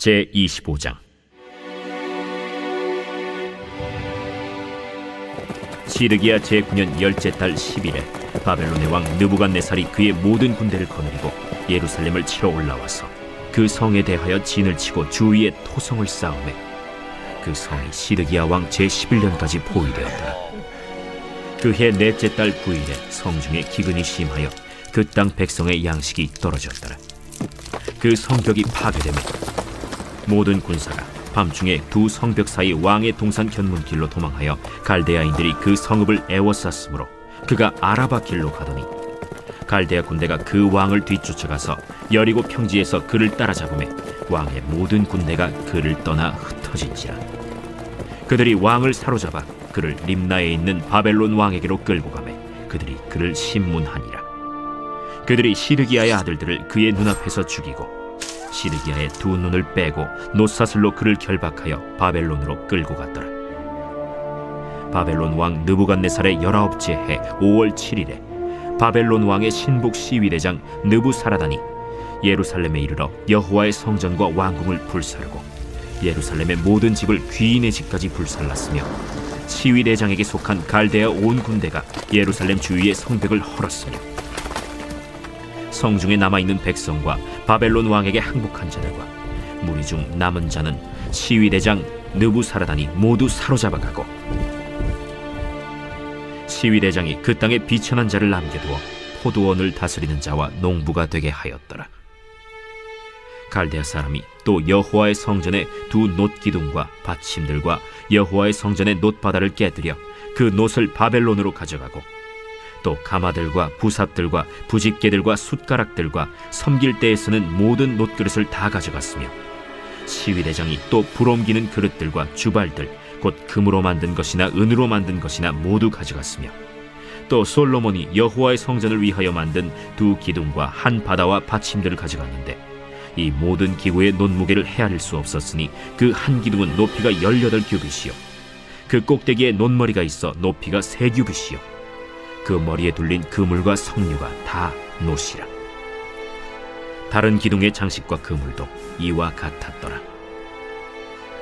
제25장. 시드기야 제9년 10째 달 10일에 바벨론의 왕 느부갓네살이 그의 모든 군대를 거느리고 예루살렘을 치러 올라와서 그 성에 대하여 진을 치고 주위에 토성을 쌓으매 그 성이 시드기야 왕 제11년까지 포위되었더라. 그해 넷째 달 9일에 성중에 기근이 심하여 그 땅 백성의 양식이 떨어졌더라. 그 성벽이 파괴되매 모든 군사가 밤중에 두 성벽 사이 왕의 동산 견문길로 도망하여 갈대아인들이 그 성읍을 에워쌌으므로 그가 아라바 길로 가더니 갈대아 군대가 그 왕을 뒤쫓아가서 여리고 평지에서 그를 따라잡으매 왕의 모든 군대가 그를 떠나 흩어진지라. 그들이 왕을 사로잡아 그를 림나에 있는 바벨론 왕에게로 끌고 가매 그들이 그를 심문하니라. 그들이 시드기야의 아들들을 그의 눈앞에서 죽이고 시드기야의 두 눈을 빼고 놋사슬로 그를 결박하여 바벨론으로 끌고 갔더라. 바벨론 왕 느부갓네살의 19째 해 5월 7일에 바벨론 왕의 신복 시위대장 느부사라단이 예루살렘에 이르러 여호와의 성전과 왕궁을 불사르고 예루살렘의 모든 집을 귀인의 집까지 불살랐으며 시위대장에게 속한 갈대아 온 군대가 예루살렘 주위의 성벽을 헐었으며 성중에 남아있는 백성과 바벨론 왕에게 항복한 자들과 무리 중 남은 자는 시위대장 느부사라단이 모두 사로잡아가고 시위대장이 그 땅에 비천한 자를 남겨두어 포도원을 다스리는 자와 농부가 되게 하였더라. 갈대아 사람이 또 여호와의 성전의 두 놋기둥과 받침들과 여호와의 성전의 놋바다를 깨뜨려 그 놋을 바벨론으로 가져가고 또 가마들과 부삽들과 부집개들과 숟가락들과 섬길 때에 쓰는 모든 놋그릇을 다 가져갔으며 시위대장이 또 불옮기는 그릇들과 주발들 곧 금으로 만든 것이나 은으로 만든 것이나 모두 가져갔으며 또 솔로몬이 여호와의 성전을 위하여 만든 두 기둥과 한 바다와 받침들을 가져갔는데 이 모든 기구의 놋무게를 헤아릴 수 없었으니 그 한 기둥은 높이가 18규빗이요 그 꼭대기에 놋머리가 있어 높이가 3규빗이요 그 머리에 둘린 그물과 석류가 다 놋이라. 다른 기둥의 장식과 그물도 이와 같았더라.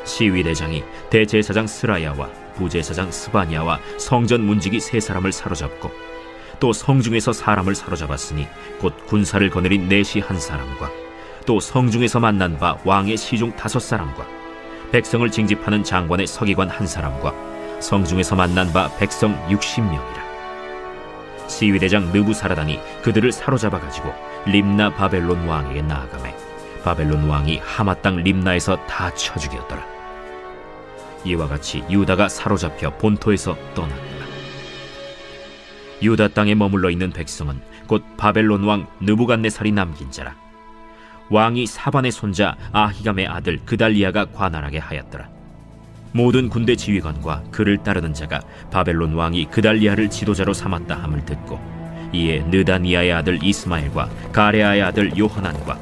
시위대장이 대제사장 스라야와 부제사장 스바냐와 성전 문지기 3사람을 사로잡고 또 성중에서 사람을 사로잡았으니 곧 군사를 거느린 내시 1사람과 또 성중에서 만난 바 왕의 시중 5사람과 백성을 징집하는 장관의 서기관 1사람과 성중에서 만난 바 백성 60명이라. 시위대장 느부사라단이 그들을 사로잡아가지고 림나 바벨론 왕에게 나아가매 바벨론 왕이 하마 땅 림나에서 다 쳐 죽였더라. 이와 같이 유다가 사로잡혀 본토에서 떠났더라. 유다 땅에 머물러 있는 백성은 곧 바벨론 왕 느부갓네살이 남긴 자라. 왕이 사반의 손자 아히감의 아들 그달리아가 관할하게 하였더라. 모든 군대 지휘관과 그를 따르는 자가 바벨론 왕이 그달리아를 지도자로 삼았다 함을 듣고 이에 느다니아의 아들 이스마엘과 가레아의 아들 요하난과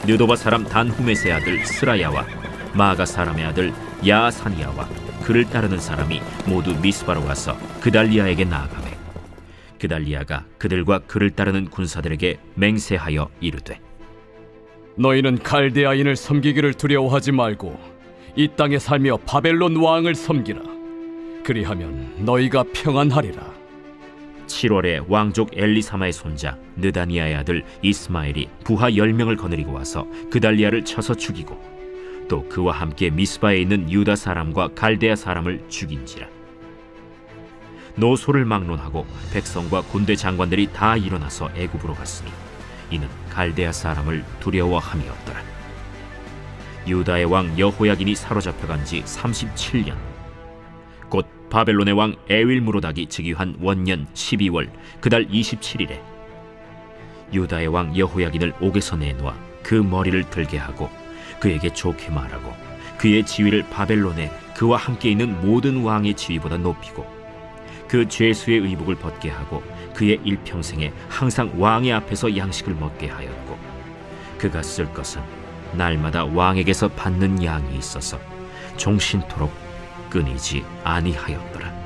느도바 사람 단후메스의 아들 스라야와 마가 사람의 아들 야사니아와 그를 따르는 사람이 모두 미스바로 가서 그달리아에게 나아가매 그달리아가 그들과 그를 따르는 군사들에게 맹세하여 이르되 너희는 갈대아인을 섬기기를 두려워하지 말고 이 땅에 살며 바벨론 왕을 섬기라. 그리하면 너희가 평안하리라. 7월에 왕족 엘리사마의 손자 느다니아의 아들 이스마엘이 부하 10명을 거느리고 와서 그달리아를 쳐서 죽이고 또 그와 함께 미스바에 있는 유다 사람과 갈대아 사람을 죽인지라. 노소를 막론하고 백성과 군대 장관들이 다 일어나서 애굽으로 갔으니 이는 갈대아 사람을 두려워함이었더라. 유다의 왕 여호야긴이 사로잡혀간 지 37년 곧 바벨론의 왕 에윌무로닥이 즉위한 원년 12월 그달 27일에 유다의 왕 여호야긴을 옥에서 내놓아 그 머리를 들게 하고 그에게 좋게 말하고 그의 지위를 바벨론에 그와 함께 있는 모든 왕의 지위보다 높이고 그 죄수의 의복을 벗게 하고 그의 일평생에 항상 왕의 앞에서 양식을 먹게 하였고 그가 쓸 것은 날마다 왕에게서 받는 양이 있어서 종신토록 끊이지 아니하였더라.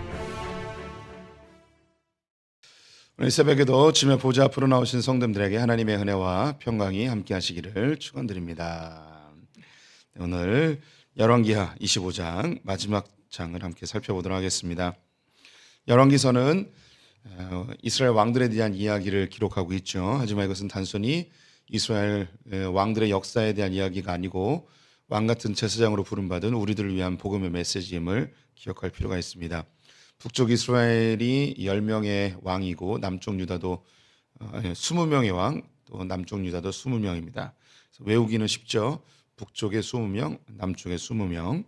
오늘 새벽에도 주님의 보좌 앞으로 나오신 성도들에게 하나님의 은혜와 평강이 함께 하시기를 축원드립니다. 오늘 열왕기하 25장 마지막 장을 함께 살펴보도록 하겠습니다. 열왕기서는 이스라엘 왕들에 대한 이야기를 기록하고 있죠. 하지만 이것은 단순히 이스라엘 왕들의 역사에 대한 이야기가 아니고 왕 같은 제사장으로 부름받은 우리들을 위한 복음의 메시지임을 기억할 필요가 있습니다. 북쪽 이스라엘이 10명의 왕이고 남쪽 유다도 20명의 왕, 또 남쪽 유다도 20명입니다. 외우기는 쉽죠. 북쪽에 20명, 남쪽에 20명.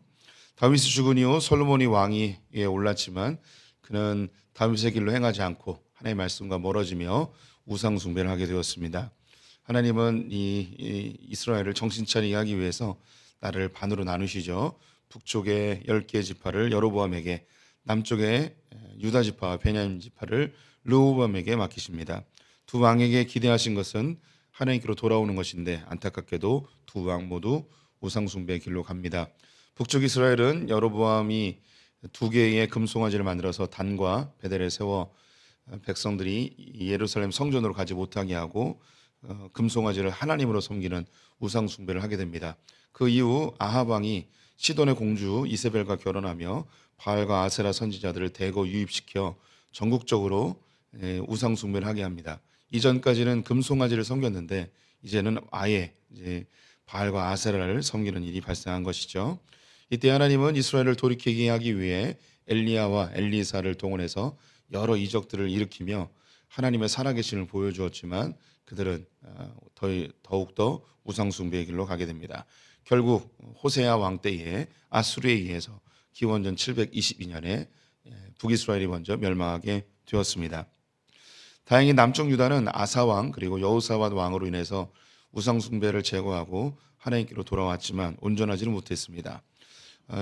다윗이 죽은 이후 솔로몬이 왕위에 올랐지만 그는 다윗의 길로 행하지 않고 하나님의 말씀과 멀어지며 우상 숭배를 하게 되었습니다. 하나님은 이 이스라엘을 정신 차리게 하기 위해서 나라를 반으로 나누시죠. 북쪽의 10개의 지파를 여로보암에게, 남쪽의 유다 지파와 베냐민 지파를 르호보암에게 맡기십니다. 두 왕에게 기대하신 것은 하나님께로 돌아오는 것인데 안타깝게도 두 왕 모두 우상 숭배의 길로 갑니다. 북쪽 이스라엘은 여로보암이 2개의 금송아지를 만들어서 단과 베델에 세워 백성들이 예루살렘 성전으로 가지 못하게 하고 금송아지를 하나님으로 섬기는 우상 숭배를 하게 됩니다. 그 이후 아합 왕이 시돈의 공주 이세벨과 결혼하며 바알과 아세라 선지자들을 대거 유입시켜 전국적으로 우상 숭배를 하게 합니다. 이전까지는 금송아지를 섬겼는데 이제는 아예 바알과 아세라를 섬기는 일이 발생한 것이죠. 이때 하나님은 이스라엘을 돌이키게 하기 위해 엘리야와 엘리사를 동원해서 여러 이적들을 일으키며 하나님의 살아계심을 보여주었지만 그들은 더욱더 우상 숭배의 길로 가게 됩니다. 결국 호세아 왕 때에 아수르에 의해서 기원전 722년에 북이스라엘이 먼저 멸망하게 되었습니다. 다행히 남쪽 유다는 아사 왕 그리고 여호사밧 왕으로 인해서 우상 숭배를 제거하고 하나님께로 돌아왔지만 온전하지는 못했습니다.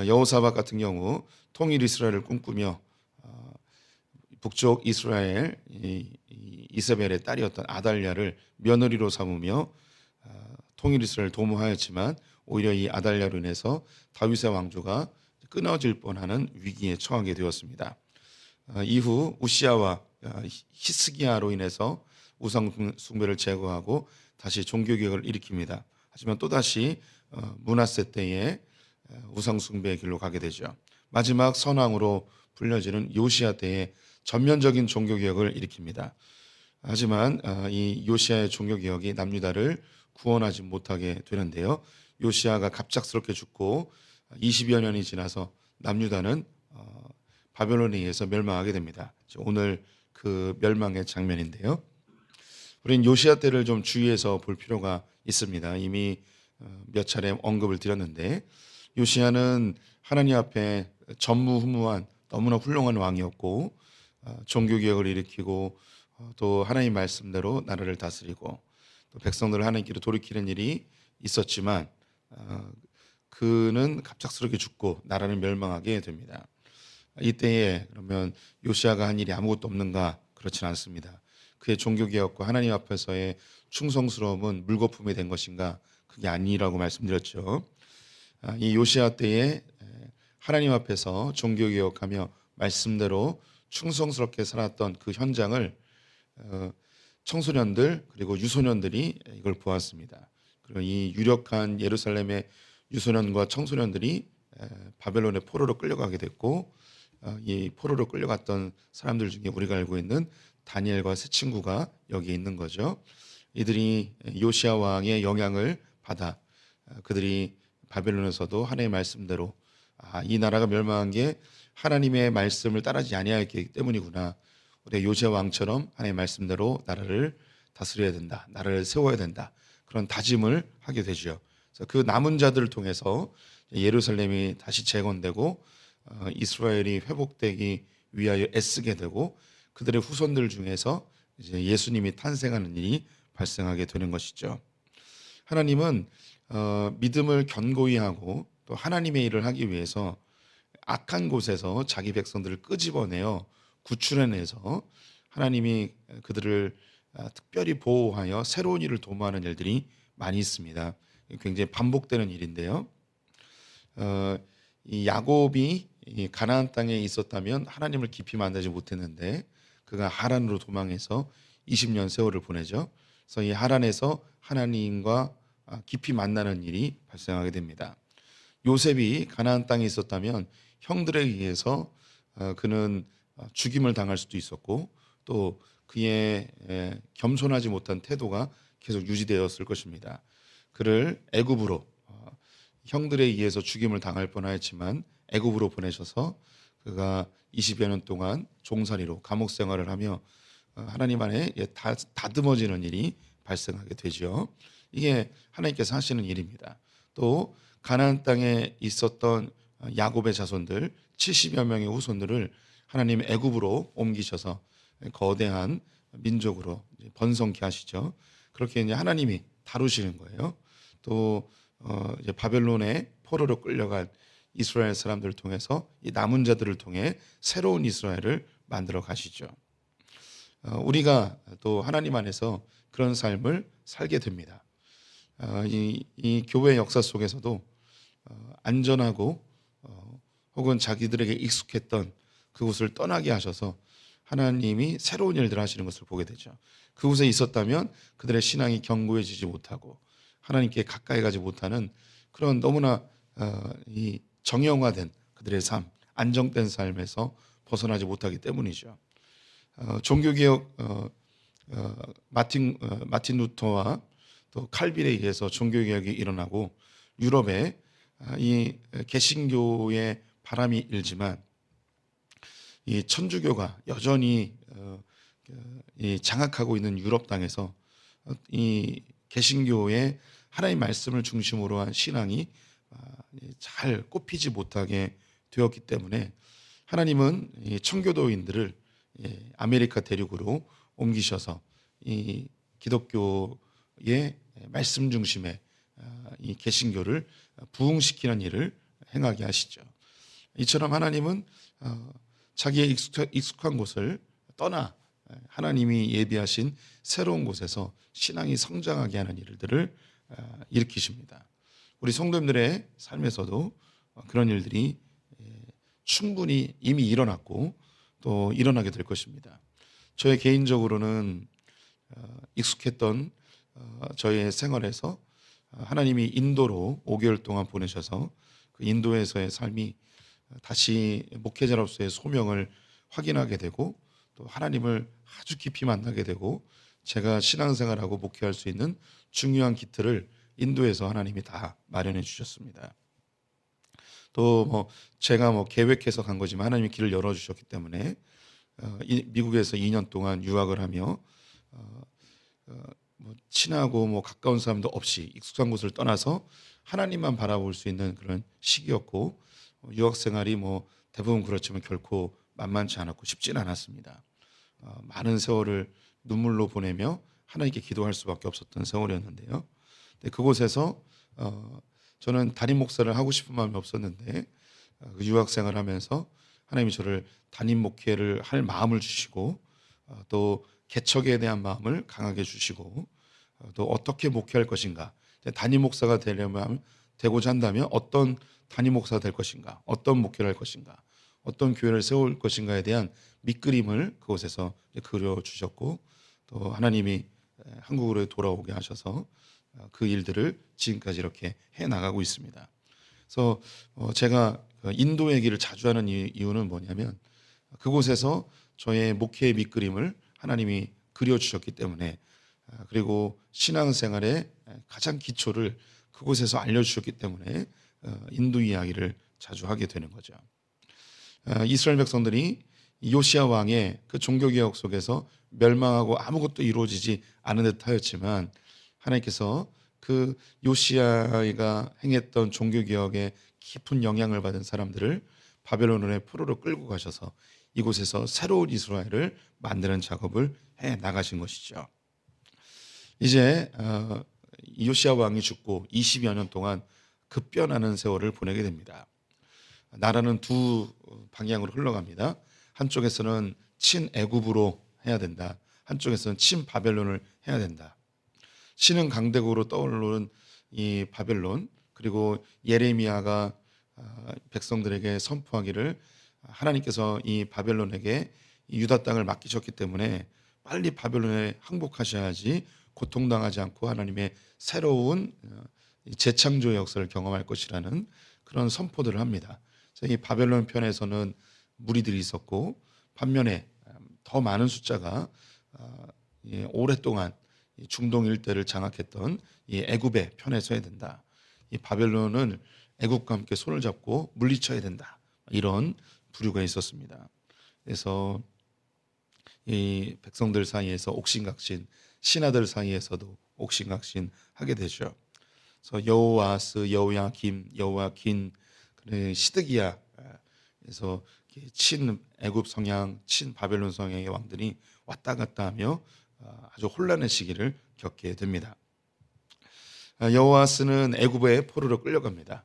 여호사밧 같은 경우 통일 이스라엘을 꿈꾸며 북쪽 이스라엘 이세벨의 딸이었던 아달랴를 며느리로 삼으며 통일 이스라엘을 도모하였지만 오히려 이 아달랴로 인해서 다윗의 왕조가 끊어질 뻔하는 위기에 처하게 되었습니다. 이후 우시아와 히스기야로 인해서 우상 숭배를 제거하고 다시 종교개혁을 일으킵니다. 하지만 또다시 므낫세 때에 우상 숭배의 길로 가게 되죠. 마지막 선왕으로 불려지는 요시야 때에 전면적인 종교개혁을 일으킵니다. 하지만 이 요시야의 종교개혁이 남유다를 구원하지 못하게 되는데요. 요시야가 갑작스럽게 죽고 20여 년이 지나서 남유다는 바벨론에 의해서 멸망하게 됩니다. 오늘 그 멸망의 장면인데요. 우리는 요시야 때를 좀 주의해서 볼 필요가 있습니다. 이미 몇 차례 언급을 드렸는데 요시야는 하나님 앞에 전무후무한 너무나 훌륭한 왕이었고 종교개혁을 일으키고 또 하나님 말씀대로 나라를 다스리고 또 백성들을 하나님께로 돌이키는 일이 있었지만 그는 갑작스럽게 죽고 나라는 멸망하게 됩니다. 이때에 그러면 요시야가 한 일이 아무것도 없는가? 그렇지는 않습니다. 그의 종교개혁과 하나님 앞에서의 충성스러움은 물거품이 된 것인가? 그게 아니라고 말씀드렸죠. 이 요시야 때에 하나님 앞에서 종교개혁하며 말씀대로 충성스럽게 살았던 그 현장을 청소년들 그리고 유소년들이 이걸 보았습니다. 그리고 이 유력한 예루살렘의 유소년과 청소년들이 바벨론의 포로로 끌려가게 됐고 이 포로로 끌려갔던 사람들 중에 우리가 알고 있는 다니엘과 세 친구가 여기에 있는 거죠. 이들이 요시야 왕의 영향을 받아 그들이 바벨론에서도 하나님의 말씀대로 이 나라가 멸망한 게 하나님의 말씀을 따르지 아니하였기 때문이구나. 우리 요시야 왕처럼 하나님의 말씀대로 나라를 다스려야 된다. 나라를 세워야 된다. 그런 다짐을 하게 되죠. 그래서 그 남은 자들을 통해서 예루살렘이 다시 재건되고 이스라엘이 회복되기 위하여 애쓰게 되고 그들의 후손들 중에서 이제 예수님이 탄생하는 일이 발생하게 되는 것이죠. 하나님은 믿음을 견고히 하고 또 하나님의 일을 하기 위해서 악한 곳에서 자기 백성들을 끄집어내어 구출해내서 하나님이 그들을 특별히 보호하여 새로운 일을 도모하는 일들이 많이 있습니다. 굉장히 반복되는 일인데요. 이 야곱이 이 가나안 땅에 있었다면 하나님을 깊이 만나지 못했는데 그가 하란으로 도망해서 20년 세월을 보내죠. 그래서 이 하란에서 하나님과 깊이 만나는 일이 발생하게 됩니다. 요셉이 가나안 땅에 있었다면 형들에 의해서 그는 죽임을 당할 수도 있었고 또 그의 겸손하지 못한 태도가 계속 유지되었을 것입니다. 그를 애굽으로 형들에 의해서 죽임을 당할 뻔하였지만 애굽으로 보내셔서 그가 20여 년 동안 종살이로 감옥 생활을 하며 하나님 안에 다듬어지는 일이 발생하게 되죠. 이게 하나님께서 하시는 일입니다. 또 가나안 땅에 있었던 야곱의 자손들 70여 명의 후손들을 하나님 애굽으로 옮기셔서 거대한 민족으로 번성케 하시죠. 그렇게 이제 하나님이 다루시는 거예요. 또 이제 바벨론의 포로로 끌려간 이스라엘 사람들을 통해서 이 남은 자들을 통해 새로운 이스라엘을 만들어 가시죠. 우리가 또 하나님 안에서 그런 삶을 살게 됩니다. 이 교회 역사 속에서도 안전하고 혹은 자기들에게 익숙했던 그곳을 떠나게 하셔서 하나님이 새로운 일들을 하시는 것을 보게 되죠. 그곳에 있었다면 그들의 신앙이 견고해지지 못하고 하나님께 가까이 가지 못하는 그런 너무나 이 정형화된 그들의 삶, 안정된 삶에서 벗어나지 못하기 때문이죠. 종교개혁 마틴 루터와 또 칼빈에 의해서 종교개혁이 일어나고 유럽에 이 개신교의 바람이 일지만 이 천주교가 여전히 이 장악하고 있는 유럽 땅에서 이 개신교의 하나님 말씀을 중심으로 한 신앙이 잘 꼽히지 못하게 되었기 때문에 하나님은 이 청교도인들을 아메리카 대륙으로 옮기셔서 이 기독교의 말씀 중심의 이 개신교를 부흥시키는 일을 행하게 하시죠. 이처럼 하나님은 자기의 익숙한 곳을 떠나 하나님이 예비하신 새로운 곳에서 신앙이 성장하게 하는 일들을 일으키십니다. 우리 성도님들의 삶에서도 그런 일들이 충분히 이미 일어났고 또 일어나게 될 것입니다. 저의 개인적으로는 익숙했던 저의 생활에서 하나님이 인도로 5개월 동안 보내셔서 그 인도에서의 삶이 다시 목회자로서의 소명을 확인하게 되고 또 하나님을 아주 깊이 만나게 되고 제가 신앙생활하고 목회할 수 있는 중요한 기틀을 인도에서 하나님이 다 마련해 주셨습니다. 또 제가 계획해서 간 거지만 하나님이 길을 열어 주셨기 때문에 미국에서 2년 동안 유학을 하며 친하고 가까운 사람도 없이 익숙한 곳을 떠나서 하나님만 바라볼 수 있는 그런 시기였고 유학 생활이 대부분 그렇지만 결코 만만치 않았고 쉽지는 않았습니다. 많은 세월을 눈물로 보내며 하나님께 기도할 수밖에 없었던 세월이었는데요. 그곳에서 저는 담임 목사를 하고 싶은 마음이 없었는데 그 유학 생활하면서 하나님이 저를 담임 목회를 할 마음을 주시고 또 개척에 대한 마음을 강하게 주시고 또 어떻게 목회할 것인가, 담임 목사가 되고자 한다면 어떤 담임 목사가 될 것인가, 어떤 목회를 할 것인가, 어떤 교회를 세울 것인가에 대한 밑그림을 그곳에서 그려주셨고 또 하나님이 한국으로 돌아오게 하셔서 그 일들을 지금까지 이렇게 해나가고 있습니다. 그래서 제가 인도의 길을 자주 하는 이유는 뭐냐면 그곳에서 저의 목회의 밑그림을 하나님이 그려주셨기 때문에 그리고 신앙생활의 가장 기초를 그곳에서 알려주셨기 때문에 인도 이야기를 자주 하게 되는 거죠. 이스라엘 백성들이 요시야 왕의 그 종교개혁 속에서 멸망하고 아무것도 이루어지지 않은 듯 하였지만 하나님께서 그 요시야가 행했던 종교개혁에 깊은 영향을 받은 사람들을 바벨론의 포로로 끌고 가셔서 이곳에서 새로운 이스라엘을 만드는 작업을 해 나가신 것이죠. 이제 요시야 왕이 죽고 20여 년 동안 급변하는 세월을 보내게 됩니다. 나라는 두 방향으로 흘러갑니다. 한쪽에서는 친애굽으로 해야 된다. 한쪽에서는 친바벨론을 해야 된다. 신은 강대국으로 떠오르는 이 바벨론, 그리고 예레미야가 백성들에게 선포하기를 하나님께서 이 바벨론에게 이 유다 땅을 맡기셨기 때문에 빨리 바벨론에 항복하셔야지 고통당하지 않고 하나님의 새로운 재창조의 역사를 경험할 것이라는 그런 선포들을 합니다. 그래서 이 바벨론 편에서는 무리들이 있었고 반면에 더 많은 숫자가 오랫동안 이 중동 일대를 장악했던 이 애굽의 편에 서야 된다. 이 바벨론은 애굽과 함께 손을 잡고 물리쳐야 된다. 이런 부류가 있었습니다. 그래서 이 백성들 사이에서 옥신각신, 신하들 사이에서도 옥신각신 하게 되죠. 그래서 여호아스, 여호야김, 여호야긴, 시드기야, 그래서 친 애굽 성향, 친 바벨론 성향의 왕들이 왔다 갔다 하며 아주 혼란의 시기를 겪게 됩니다. 여호아스는 애굽의 포로로 끌려갑니다.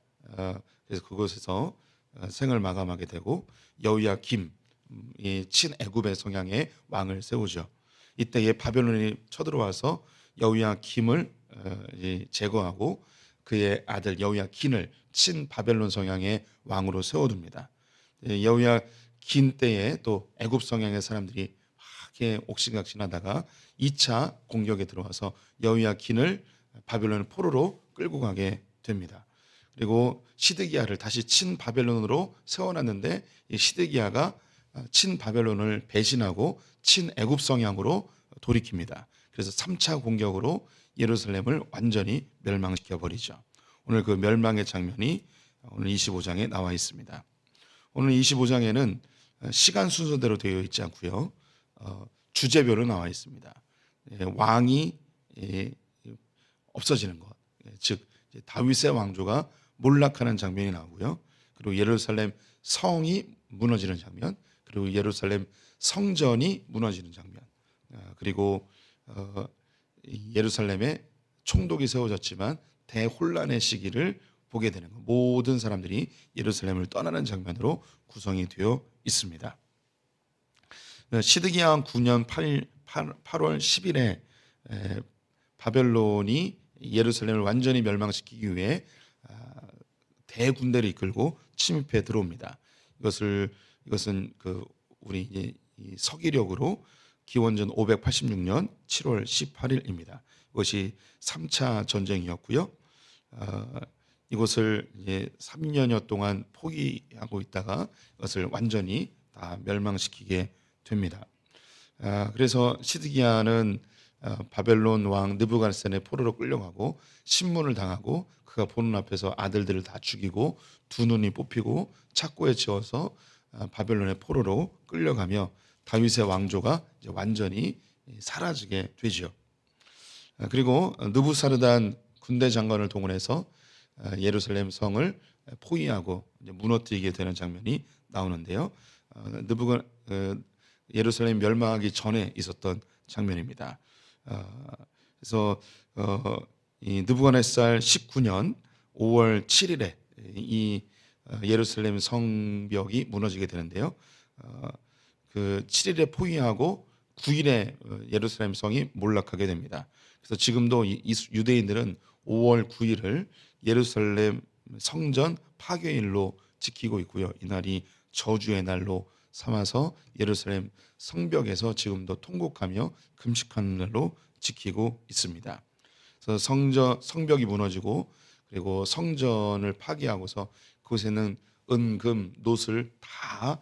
그래서 그곳에서 생을 마감하게 되고 여호야김, 친 애굽의 성향의 왕을 세우죠. 이때에 바벨론이 쳐들어와서 여호야김을 제거하고 그의 아들 여호야긴을 친 바벨론 성향의 왕으로 세워둡니다. 여호야긴 때에 또 애굽 성향의 사람들이 막 옥신각신하다가 2차 공격에 들어와서 여호야긴을 바벨론 포로로 끌고 가게 됩니다. 그리고 시드기야를 다시 친 바벨론으로 세워놨는데 이 시드기야가 친 바벨론을 배신하고 친 애굽 성향으로 돌이킵니다. 그래서 3차 공격으로 예루살렘을 완전히 멸망시켜 버리죠. 오늘 그 멸망의 장면이 오늘 25장에 나와 있습니다. 오늘 25장에는 시간 순서대로 되어 있지 않고요. 주제별로 나와 있습니다. 왕이 없어지는 것, 즉 다윗의 왕조가 몰락하는 장면이 나오고요. 그리고 예루살렘 성이 무너지는 장면, 그리고 예루살렘 성전이 무너지는 장면, 그리고 예루살렘에 총독이 세워졌지만 대혼란의 시기를 보게 되는 것, 모든 사람들이 예루살렘을 떠나는 장면으로 구성이 되어 있습니다. 시드기야 9년 8월 10일에 바벨론이 예루살렘을 완전히 멸망시키기 위해 대군대를 이끌고 침입해 들어옵니다. 이것은 우리 서기력으로 기원전 586년 7월 18일입니다. 이것이 3차 전쟁이었고요. 이것을 3년여 동안 포기하고 있다가 이것을 완전히 다 멸망시키게 됩니다. 그래서 시드기야는 바벨론 왕 느부갓네살의 포로로 끌려가고 신문을 당하고 그가 보는 앞에서 아들들을 다 죽이고 두 눈이 뽑히고 착고에 지어서 바벨론의 포로로 끌려가며 다윗의 왕조가 이제 완전히 사라지게 되죠. 그리고 느부사르단 군대 장관을 동원해서 예루살렘 성을 포위하고 무너뜨리게 되는 장면이 나오는데요. 예루살렘 멸망하기 전에 있었던 장면입니다. 그래서 이 느부갓네살 19년 5월 7일에 이 예루살렘 성벽이 무너지게 되는데요. 그 7일에 포위하고 9일에 예루살렘 성이 몰락하게 됩니다. 그래서 지금도 유대인들은 5월 9일을 예루살렘 성전 파괴일로 지키고 있고요. 이날이 저주의 날로 삼아서 예루살렘 성벽에서 지금도 통곡하며 금식하는 날로 지키고 있습니다. 그래서 성벽이 무너지고 그리고 성전을 파괴하고서 그곳에는 은, 금, 놋을 다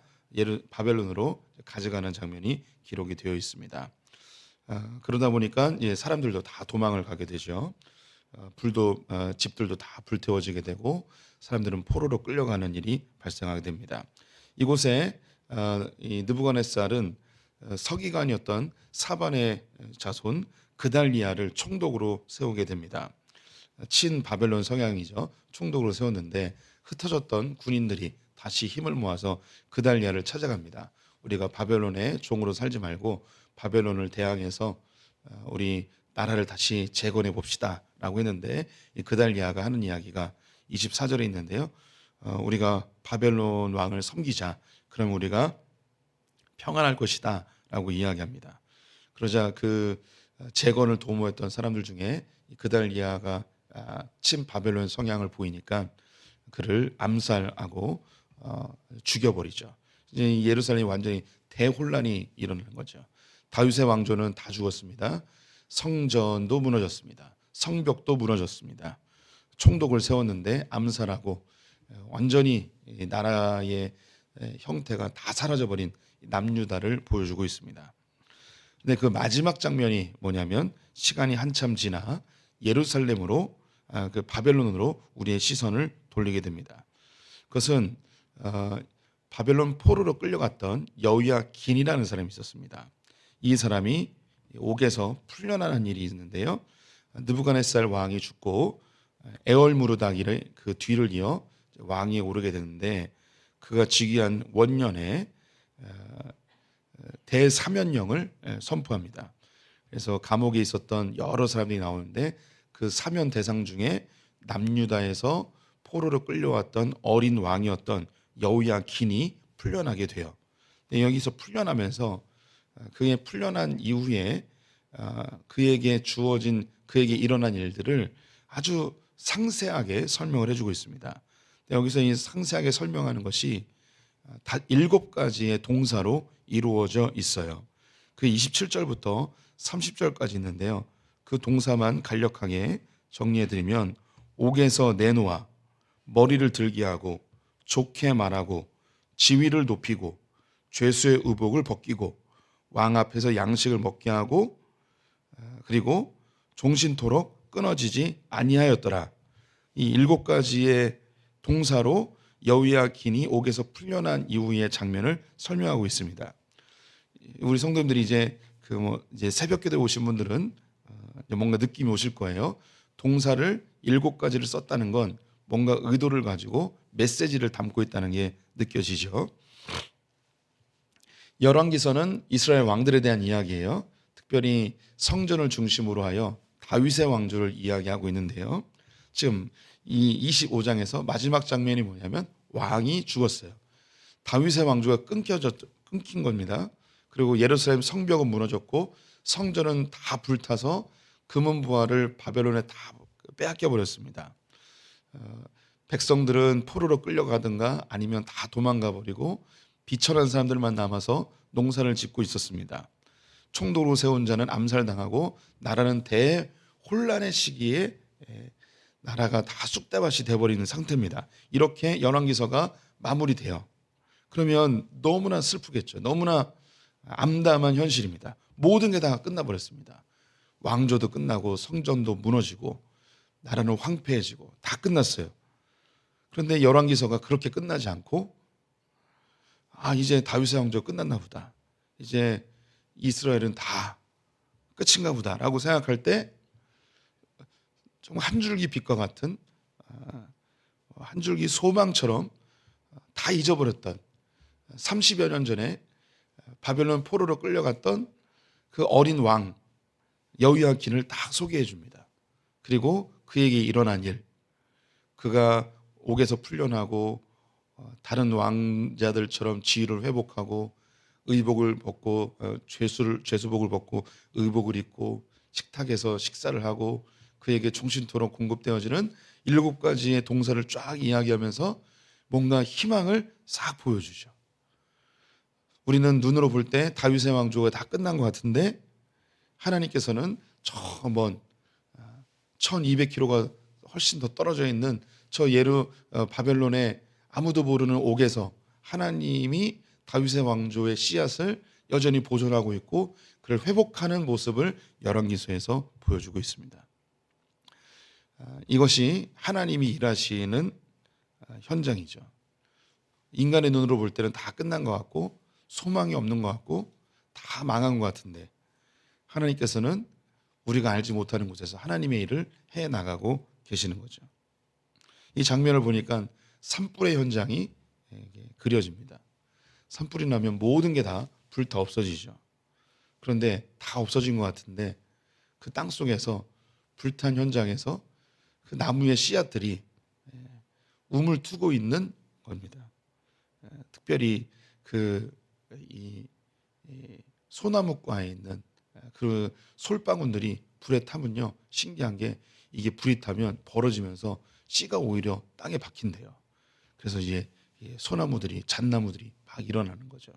바벨론으로 가져가는 장면이 기록이 되어 있습니다. 그러다 보니까 사람들도 다 도망을 가게 되죠. 집들도 다 불태워지게 되고 사람들은 포로로 끌려가는 일이 발생하게 됩니다. 이곳에 이 느부갓네살은 서기관이었던 사반의 자손 그달리아를 총독으로 세우게 됩니다. 친 바벨론 성향이죠. 총독으로 세웠는데 흩어졌던 군인들이 다시 힘을 모아서 그달리아를 찾아갑니다. 우리가 바벨론의 종으로 살지 말고 바벨론을 대항해서 우리 나라를 다시 재건해 봅시다 라고 했는데 이 그달리아가 하는 이야기가 24절에 있는데요. 우리가 바벨론 왕을 섬기자. 그럼 우리가 평안할 것이다 라고 이야기합니다. 그러자 그 재건을 도모했던 사람들 중에 그달리아가 친 바벨론 성향을 보이니까 그를 암살하고 죽여버리죠. 이제 예루살렘이 완전히 대혼란이 일어나는 거죠. 다윗의 왕조는 다 죽었습니다. 성전도 무너졌습니다. 성벽도 무너졌습니다. 총독을 세웠는데 암살하고 완전히 이 나라의 형태가 다 사라져버린 남유다를 보여주고 있습니다. 근데 그 마지막 장면이 뭐냐면 시간이 한참 지나 예루살렘으로 그 바벨론으로 우리의 시선을 돌리게 됩니다. 그것은 바벨론 포로로 끌려갔던 여호야긴이라는 사람이 있었습니다. 이 사람이 옥에서 풀려나는 일이 있는데요. 느부갓네살 왕이 죽고 에얼무르다기를 그 뒤를 이어 왕위에 오르게 되는데 그가 즉위한 원년에 대사면령을 선포합니다. 그래서 감옥에 있었던 여러 사람들이 나오는데 그 사면 대상 중에 남유다에서 포로로 끌려왔던 어린 왕이었던 여호야긴이 풀려나게 돼요. 여기서 풀려나면서 그의 풀려난 이후에 그에게 일어난 일들을 아주 상세하게 설명을 해주고 있습니다. 여기서 이 상세하게 설명하는 것이 다 7가지의 동사로 이루어져 있어요. 그 27절부터 30절까지 있는데요. 그 동사만 간략하게 정리해드리면 옥에서 내놓아 머리를 들게 하고 좋게 말하고 지위를 높이고 죄수의 의복을 벗기고 왕 앞에서 양식을 먹게 하고 그리고 종신토록 끊어지지 아니하였더라. 이 7가지의 동사로 여호야긴이 옥에서 풀려난 이후의 장면을 설명하고 있습니다. 우리 성도님들이 이제 이제 새벽기도에 오신 분들은 뭔가 느낌이 오실 거예요. 동사를 7가지를 썼다는 건 뭔가 의도를 가지고 메시지를 담고 있다는 게 느껴지죠. 열왕기서는 이스라엘 왕들에 대한 이야기예요. 특별히 성전을 중심으로 하여 다윗의 왕조를 이야기하고 있는데요. 지금 이 25장에서 마지막 장면이 뭐냐면 왕이 죽었어요. 다윗의 왕조가 끊긴 겁니다. 그리고 예루살렘 성벽은 무너졌고 성전은 다 불타서 금은보화를 바벨론에 다 빼앗겨 버렸습니다. 백성들은 포로로 끌려가든가 아니면 다 도망가 버리고 비천한 사람들만 남아서 농사를 짓고 있었습니다. 총독으로 세운 자는 암살당하고 나라는 대혼란의 시기에 나라가 다 쑥대밭이 돼버리는 상태입니다. 이렇게 열왕기서가 마무리돼요. 그러면 너무나 슬프겠죠. 너무나 암담한 현실입니다. 모든 게 다 끝나버렸습니다. 왕조도 끝나고 성전도 무너지고 나라는 황폐해지고 다 끝났어요. 그런데 열왕기서가 그렇게 끝나지 않고 이제 다윗의 왕조가 끝났나 보다. 이제 이스라엘은 다 끝인가 보다라고 생각할 때 정말 한 줄기 빛과 같은 한 줄기 소망처럼 다 잊어버렸던 30여 년 전에 바벨론 포로로 끌려갔던 그 어린 왕 여호야긴을 딱 소개해 줍니다. 그리고 그에게 일어난 일, 그가 옥에서 풀려나고 다른 왕자들처럼 지위를 회복하고 의복을 벗고 죄수복을 벗고 의복을 입고 식탁에서 식사를 하고 그에게 종신토록 공급되어지는 7가지의 동사를 쫙 이야기하면서 뭔가 희망을 싹 보여주죠. 우리는 눈으로 볼 때 다윗의 왕조가 다 끝난 것 같은데 하나님께서는 저 먼 1200km가 훨씬 더 떨어져 있는 저 바벨론의 아무도 모르는 옥에서 하나님이 다윗의 왕조의 씨앗을 여전히 보존하고 있고 그를 회복하는 모습을 열왕기서에서 보여주고 있습니다. 이것이 하나님이 일하시는 현장이죠. 인간의 눈으로 볼 때는 다 끝난 것 같고 소망이 없는 것 같고 다 망한 것 같은데 하나님께서는 우리가 알지 못하는 곳에서 하나님의 일을 해나가고 계시는 거죠. 이 장면을 보니까 산불의 현장이 그려집니다. 산불이 나면 모든 게 다 불타 없어지죠. 그런데 다 없어진 것 같은데 그 땅 속에서 불탄 현장에서 그 나무의 씨앗들이 움을 트고 있는 겁니다. 특별히 이 소나무과에 있는 그 솔방울들이 불에 타면요 신기한 게 이게 불이 타면 벌어지면서 씨가 오히려 땅에 박힌대요. 그래서 이제 소나무들이 잣나무들이 막 일어나는 거죠.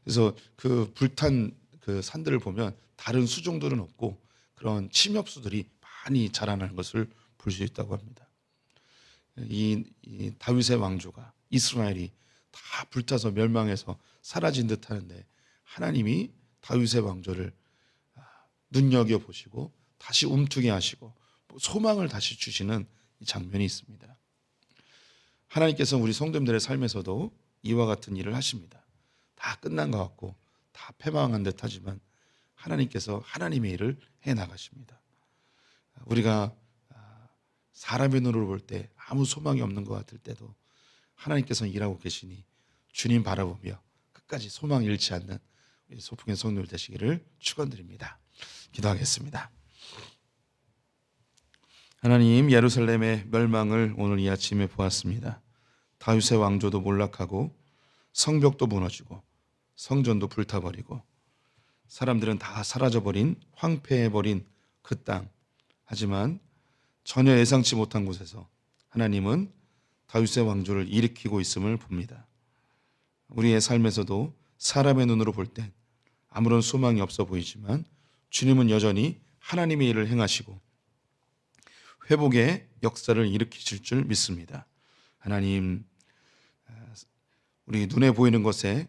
그래서 그 불탄 그 산들을 보면 다른 수종들은 없고 그런 침엽수들이 많이 자라나는 것을 볼 수 있다고 합니다. 이 다윗의 왕조가 이스라엘이 다 불타서 멸망해서 사라진 듯하는데 하나님이 다윗의 왕조를 눈여겨 보시고 다시 움트게 하시고 소망을 다시 주시는 이 장면이 있습니다. 하나님께서 우리 성도님들의 삶에서도 이와 같은 일을 하십니다. 다 끝난 것 같고 다 패망한 듯 하지만 하나님께서 하나님의 일을 해 나가십니다. 우리가 사람의 눈으로 볼 때 아무 소망이 없는 것 같을 때도 하나님께서는 일하고 계시니 주님 바라보며 끝까지 소망 잃지 않는 우리 소풍의 성도들 되시기를 축원드립니다. 기도하겠습니다. 하나님, 예루살렘의 멸망을 오늘 이 아침에 보았습니다. 다윗의 왕조도 몰락하고 성벽도 무너지고 성전도 불타버리고 사람들은 다 사라져버린 황폐해버린 그 땅. 하지만 전혀 예상치 못한 곳에서 하나님은 다윗의 왕조를 일으키고 있음을 봅니다. 우리의 삶에서도 사람의 눈으로 볼 땐 아무런 소망이 없어 보이지만 주님은 여전히 하나님의 일을 행하시고 회복의 역사를 일으키실 줄 믿습니다. 하나님, 우리 눈에 보이는 것에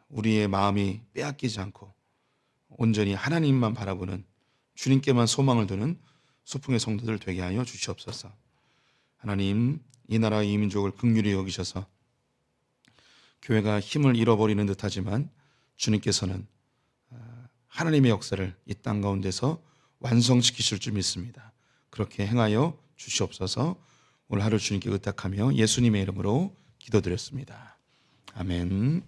우리의 마음이 빼앗기지 않고 온전히 하나님만 바라보는 주님께만 소망을 두는 소풍의 성도들 되게 하여 주시옵소서. 하나님, 이 나라 이 민족을 긍휼히 여기셔서 교회가 힘을 잃어버리는 듯하지만 주님께서는 하나님의 역사를 이 땅 가운데서 완성시키실 줄 믿습니다. 그렇게 행하여 주시옵소서. 오늘 하루 주님께 의탁하며 예수님의 이름으로 기도드렸습니다. 아멘.